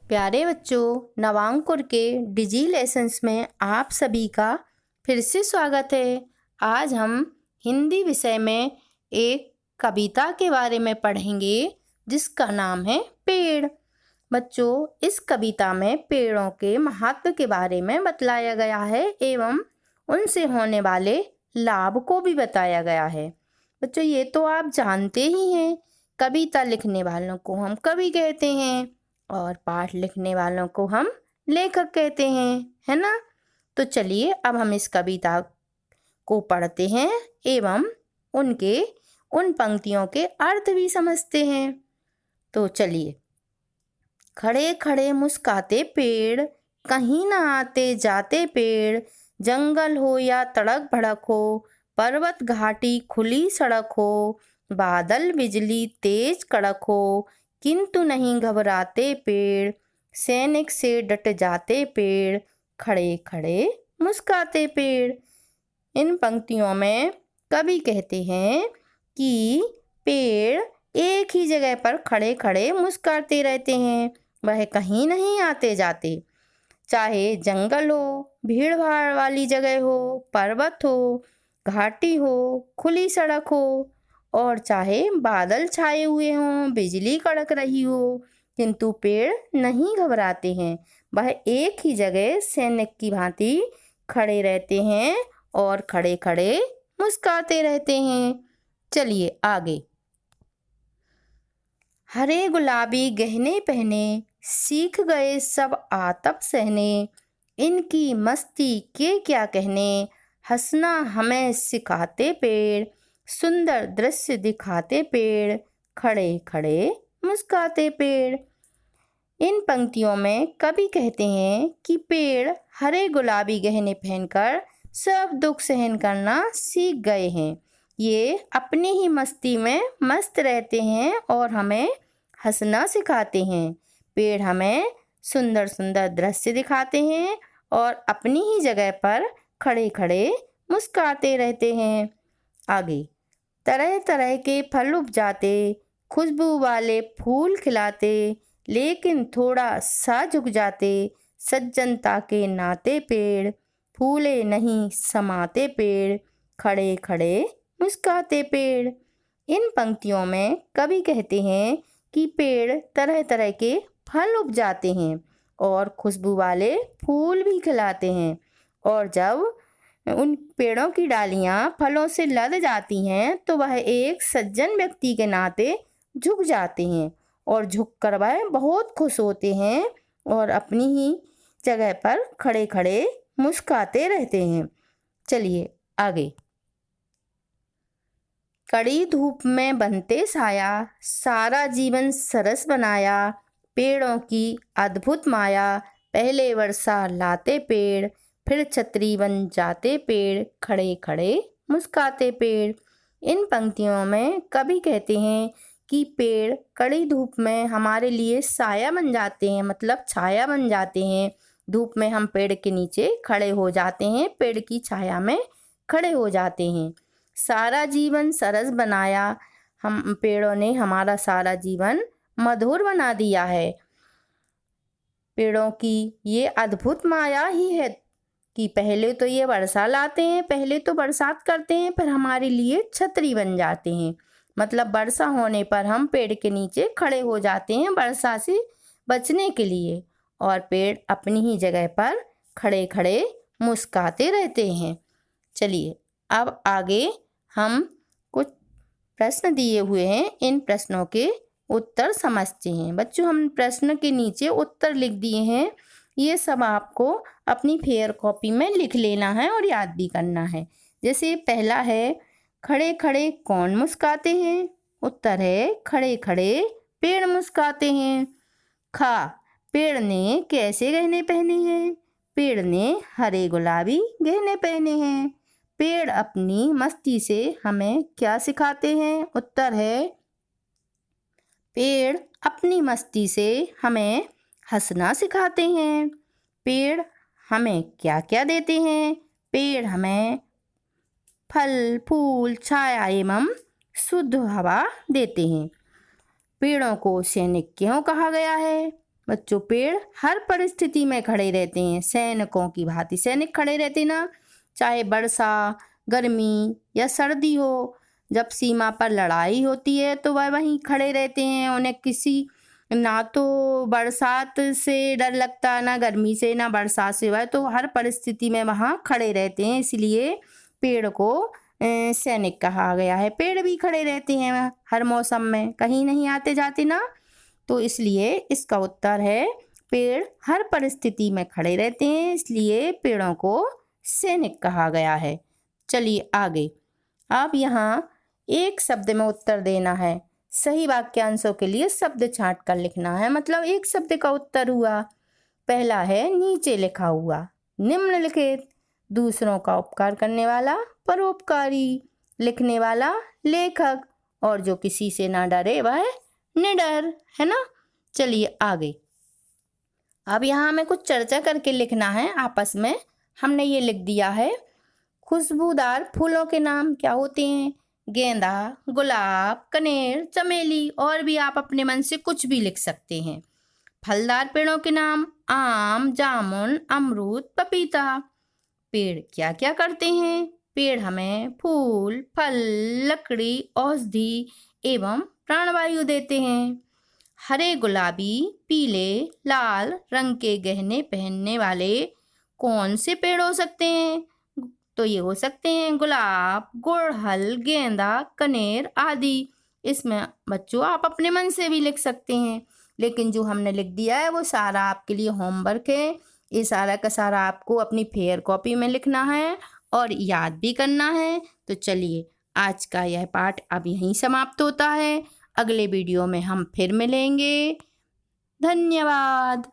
प्यारे बच्चों, नवांकुर के डिजी लेसन्स में आप सभी का फिर से स्वागत है। आज हम हिंदी विषय में एक कविता के बारे में पढ़ेंगे जिसका नाम है पेड़। बच्चों, इस कविता में पेड़ों के महत्व के बारे में बतलाया गया है एवं उनसे होने वाले लाभ को भी बताया गया है। बच्चों, ये तो आप जानते ही हैं, कविता लिखने वालों को हम कवि कहते हैं और पाठ लिखने वालों को हम लेखक कहते हैं, है ना। तो चलिए अब हम इस कविता को पढ़ते हैं एवं उन पंक्तियों के अर्थ भी समझते हैं। तो चलिए। खड़े खड़े मुस्काते पेड़, कहीं ना आते जाते पेड़, जंगल हो या तड़क भड़क हो, पर्वत घाटी खुली सड़क हो, बादल बिजली तेज कड़क हो, किंतु नहीं घबराते पेड़, सैनिक से डट जाते पेड़, खड़े खड़े मुस्काते पेड़। इन पंक्तियों में कवि कहते हैं कि पेड़ एक ही जगह पर खड़े खड़े मुस्काते रहते हैं, वह कहीं नहीं आते जाते। चाहे जंगल हो, भीड़ भाड़ वाली जगह हो, पर्वत हो, घाटी हो, खुली सड़क हो, और चाहे बादल छाए हुए हों, बिजली कड़क रही हो, किंतु पेड़ नहीं घबराते हैं। वह एक ही जगह सैनिक की भांति खड़े रहते हैं और खड़े खड़े मुस्कुराते रहते हैं। चलिए आगे। हरे गुलाबी गहने पहने, सीख गए सब आतप सहने, इनकी मस्ती के क्या कहने, हंसना हमें सिखाते पेड़, सुंदर दृश्य दिखाते पेड़, खड़े खड़े मुस्कुराते पेड़। इन पंक्तियों में कवि कहते हैं कि पेड़ हरे गुलाबी गहने पहनकर सब दुख सहन करना सीख गए हैं। ये अपनी ही मस्ती में मस्त रहते हैं और हमें हंसना सिखाते हैं। पेड़ हमें सुंदर सुंदर दृश्य दिखाते हैं और अपनी ही जगह पर खड़े खड़े मुस्कुराते रहते हैं। आगे। तरह तरह के फल उपजाते, खुशबू वाले फूल खिलाते, लेकिन थोड़ा सा झुक जाते, सज्जनता के नाते पेड़, फूले नहीं समाते पेड़, खड़े खड़े मुस्कुराते पेड़। इन पंक्तियों में कवि कहते हैं कि पेड़ तरह तरह के फल उपजाते हैं और खुशबू वाले फूल भी खिलाते हैं, और जब उन पेड़ों की डालियां फलों से लद जाती हैं तो वह एक सज्जन व्यक्ति के नाते झुक जाते हैं और झुककर वह बहुत खुश होते हैं और अपनी ही जगह पर खड़े खड़े मुस्कुराते रहते हैं। चलिए आगे। कड़ी धूप में बनते साया, सारा जीवन सरस बनाया, पेड़ों की अद्भुत माया, पहले वर्षा लाते पेड़, फिर छतरी बन जाते पेड़, खड़े खड़े मुस्कुराते पेड़। इन पंक्तियों में कवि कहते हैं कि पेड़ कड़ी धूप में हमारे लिए साया बन जाते हैं, मतलब छाया बन जाते हैं। धूप में हम पेड़ के नीचे खड़े हो जाते हैं, पेड़ की छाया में खड़े हो जाते हैं। सारा जीवन सरस बनाया, हम पेड़ों ने हमारा सारा जीवन मधुर बना दिया है। पेड़ों की ये अद्भुत माया ही है कि पहले तो ये वर्षा लाते हैं, पहले तो बरसात करते हैं, फिर हमारे लिए छतरी बन जाते हैं। मतलब वर्षा होने पर हम पेड़ के नीचे खड़े हो जाते हैं वर्षा से बचने के लिए, और पेड़ अपनी ही जगह पर खड़े खड़े मुस्कुराते रहते हैं। चलिए अब आगे हम कुछ प्रश्न दिए हुए हैं, इन प्रश्नों के उत्तर समझते हैं। बच्चों, हम प्रश्न के नीचे उत्तर लिख दिए हैं, ये सब आपको अपनी फेयर कॉपी में लिख लेना है और याद भी करना है। जैसे पहला है, खड़े खड़े कौन मुस्कुराते हैं? उत्तर है, खड़े खड़े पेड़ मुस्कुराते हैं। खा, पेड़ ने कैसे गहने पहने हैं? पेड़ ने हरे गुलाबी गहने पहने हैं। पेड़ अपनी मस्ती से हमें क्या सिखाते हैं? उत्तर है, पेड़ अपनी मस्ती से हमें हंसना सिखाते हैं। पेड़ हमें क्या क्या देते हैं? पेड़ हमें फल, फूल, छाया एवं शुद्ध हवा देते हैं। पेड़ों को सैनिक क्यों कहा गया है? बच्चों, पेड़ हर परिस्थिति में खड़े रहते हैं, सैनिकों की भांति। सैनिक खड़े रहते ना, चाहे वर्षा, गर्मी या सर्दी हो। जब सीमा पर लड़ाई होती है तो वह वहीं खड़े रहते हैं। उन्हें किसी ना तो बरसात से डर लगता, ना गर्मी से, ना बरसात से। वह तो हर परिस्थिति में वहाँ खड़े रहते हैं, इसलिए पेड़ को सैनिक कहा गया है। पेड़ भी खड़े रहते हैं हर मौसम में, कहीं नहीं आते जाते ना, तो इसलिए इसका उत्तर है पेड़ हर परिस्थिति में खड़े रहते हैं, इसलिए पेड़ों को सैनिक कहा गया है। चलिए आगे। अब यहाँ एक शब्द में उत्तर देना है। सही वाक्यांशों के लिए शब्द छांट कर लिखना है, मतलब एक शब्द का उत्तर हुआ। पहला है नीचे लिखा हुआ, निम्नलिखित। दूसरों का उपकार करने वाला परोपकारी, लिखने वाला लेखक, और जो किसी से ना डरे वह निडर, है ना। चलिए आगे। अब यहाँ हमें कुछ चर्चा करके लिखना है आपस में। हमने ये लिख दिया है, खुशबूदार फूलों के नाम क्या होते हैं? गेंदा, गुलाब, कनेर, चमेली, और भी आप अपने मन से कुछ भी लिख सकते हैं। फलदार पेड़ों के नाम आम, जामुन, अमरूद, पपीता। पेड़ क्या क्या करते हैं? पेड़ हमें फूल, फल, लकड़ी, औषधि एवं प्राणवायु देते हैं। हरे, गुलाबी, पीले, लाल रंग के गहने पहनने वाले कौन से पेड़ हो सकते हैं? तो ये हो सकते हैं गुलाब, गुड़हल, गेंदा, कनेर आदि। इसमें बच्चों आप अपने मन से भी लिख सकते हैं, लेकिन जो हमने लिख दिया है वो सारा आपके लिए होमवर्क है। ये सारा का सारा आपको अपनी फेयर कॉपी में लिखना है और याद भी करना है। तो चलिए, आज का यह पाठ अब यहीं समाप्त होता है। अगले वीडियो में हम फिर मिलेंगे। धन्यवाद।